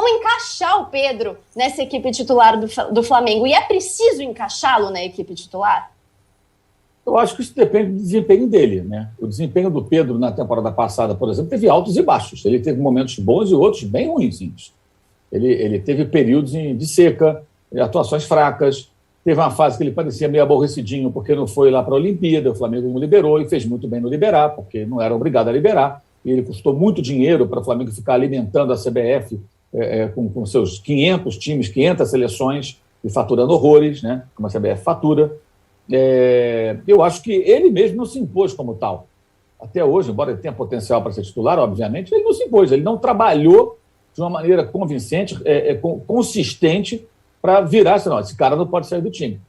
como encaixar o Pedro nessa equipe titular do Flamengo. E é preciso encaixá-lo na equipe titular? Eu acho que isso depende do desempenho dele, né? O desempenho do Pedro na temporada passada, por exemplo, teve altos e baixos. Ele teve momentos bons e outros bem ruinzinhos. Ele teve períodos de seca, atuações fracas. Teve uma fase que ele parecia meio aborrecidinho porque não foi lá para a Olimpíada, o Flamengo não liberou e fez muito bem no liberar, porque não era obrigado a liberar. E ele custou muito dinheiro para o Flamengo ficar alimentando a CBF com seus 500 times, 500 seleções e faturando horrores, né? Como a CBF fatura. Eu acho que ele mesmo não se impôs como tal. Até hoje, embora ele tenha potencial para ser titular, obviamente, ele não se impôs, ele não trabalhou de uma maneira convincente, consistente, para virar, senão, esse cara não pode sair do time.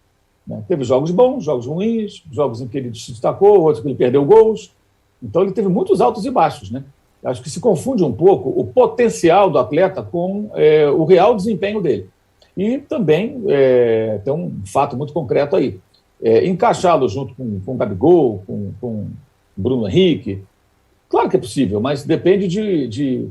Né? Teve jogos bons, jogos ruins, jogos em que ele se destacou, outros que ele perdeu gols. Então, ele teve muitos altos e baixos. Né? Acho que se confunde um pouco o potencial do atleta com o real desempenho dele. E também tem um fato muito concreto aí. Encaixá-lo junto com o Gabigol, com o Bruno Henrique, claro que é possível, mas depende de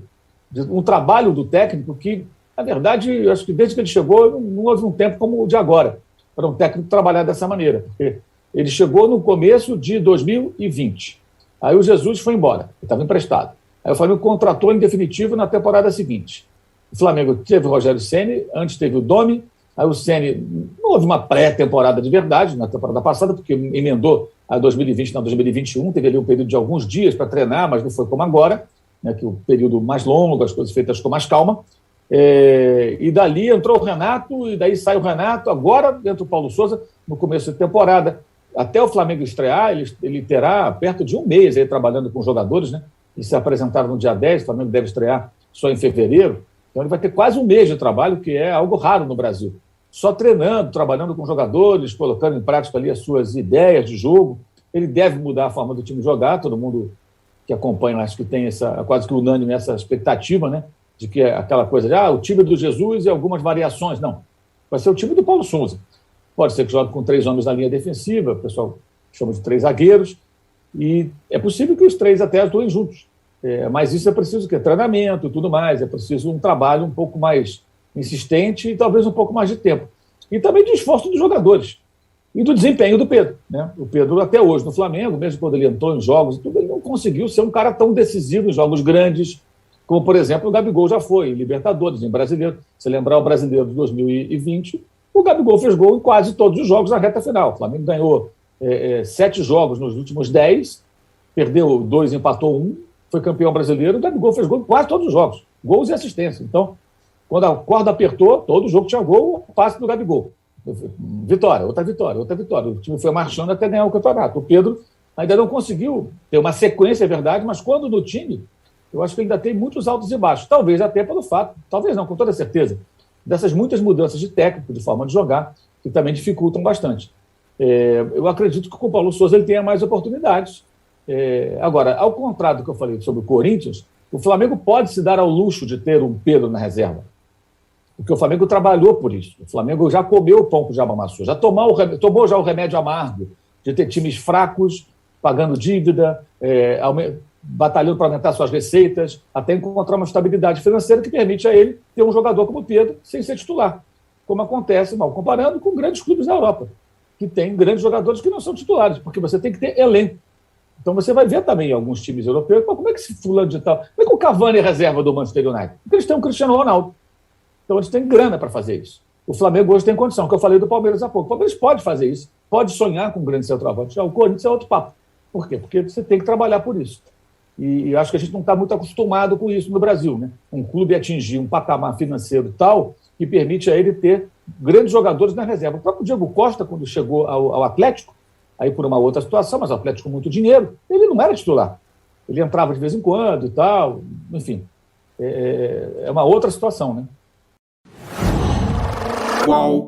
um trabalho do técnico que, na verdade, eu acho que desde que ele chegou, não houve um tempo como o de agora, para um técnico trabalhar dessa maneira. Porque ele chegou no começo de 2020. Aí o Jesus foi embora, ele estava emprestado. Aí o Flamengo contratou em definitivo na temporada seguinte. O Flamengo teve o Rogério Ceni, antes teve o Domi. Aí o Ceni, não houve uma pré-temporada de verdade na temporada passada, porque emendou a 2020 na 2021, teve ali um período de alguns dias para treinar, mas não foi como agora, né, que o período mais longo, as coisas feitas com mais calma. E dali entrou o Renato, e daí sai o Renato, agora entra o Paulo Souza, no começo da temporada. Até o Flamengo estrear, ele terá perto de um mês aí trabalhando com os jogadores, né? Eles se apresentaram no dia 10, o Flamengo deve estrear só em fevereiro, então ele vai ter quase um mês de trabalho, que é algo raro no Brasil. Só treinando, trabalhando com jogadores, colocando em prática ali as suas ideias de jogo. Ele deve mudar a forma do time jogar, todo mundo que acompanha, acho que tem quase que unânime essa expectativa, né? De que é aquela coisa de o time do Jesus e algumas variações. Não, vai ser o time do Paulo Souza. Pode ser que jogue com 3 homens na linha defensiva, o pessoal chama de 3 zagueiros, e é possível que os 3 até atuem juntos. Mas isso é preciso treinamento e tudo mais, é preciso um trabalho um pouco mais insistente e talvez um pouco mais de tempo. E também de esforço dos jogadores e do desempenho do Pedro. Né? O Pedro, até hoje, no Flamengo, mesmo quando ele entrou em jogos e tudo, ele não conseguiu ser um cara tão decisivo em jogos grandes, como, por exemplo, o Gabigol já foi, em Libertadores, em Brasileiro. Se lembrar o Brasileiro de 2020, o Gabigol fez gol em quase todos os jogos na reta final. O Flamengo ganhou 7 jogos nos últimos 10, perdeu 2, empatou 1, foi campeão brasileiro. O Gabigol fez gol em quase todos os jogos, gols e assistência. Então, quando a corda apertou, todo jogo tinha gol, o passe do Gabigol. Vitória, outra vitória, outra vitória. O time foi marchando até ganhar o campeonato. O Pedro ainda não conseguiu ter uma sequência, é verdade, mas quando no time, eu acho que ele ainda tem muitos altos e baixos. Talvez até pelo fato, talvez não, com toda certeza, dessas muitas mudanças de técnico, de forma de jogar, que também dificultam bastante. Eu acredito que com o Paulo Souza ele tenha mais oportunidades. Agora, ao contrário do que eu falei sobre o Corinthians, o Flamengo pode se dar ao luxo de ter um Pedro na reserva. Porque o Flamengo trabalhou por isso. O Flamengo já comeu o pão que já amassou, já tomou já o remédio amargo de ter times fracos, pagando dívida, batalhando para aumentar suas receitas, até encontrar uma estabilidade financeira que permite a ele ter um jogador como o Pedro sem ser titular. Como acontece, mal comparando, com grandes clubes da Europa, que tem grandes jogadores que não são titulares, porque você tem que ter elenco. Então você vai ver também em alguns times europeus, como é que esse fulano de tal, como é que o Cavani é reserva do Manchester United? Porque eles têm um Cristiano Ronaldo. Então eles têm grana para fazer isso. O Flamengo hoje tem condição, que eu falei do Palmeiras há pouco. O Palmeiras pode fazer isso, pode sonhar com um grande centroavante. Já o Corinthians é outro papo. Por quê? Porque você tem que trabalhar por isso. E acho que a gente não está muito acostumado com isso no Brasil. Né? Um clube atingir um patamar financeiro tal que permite a ele ter grandes jogadores na reserva. O próprio Diego Costa, quando chegou ao Atlético, aí por uma outra situação, mas o Atlético com muito dinheiro, ele não era titular. Ele entrava de vez em quando e tal, enfim. É uma outra situação, né? Qual?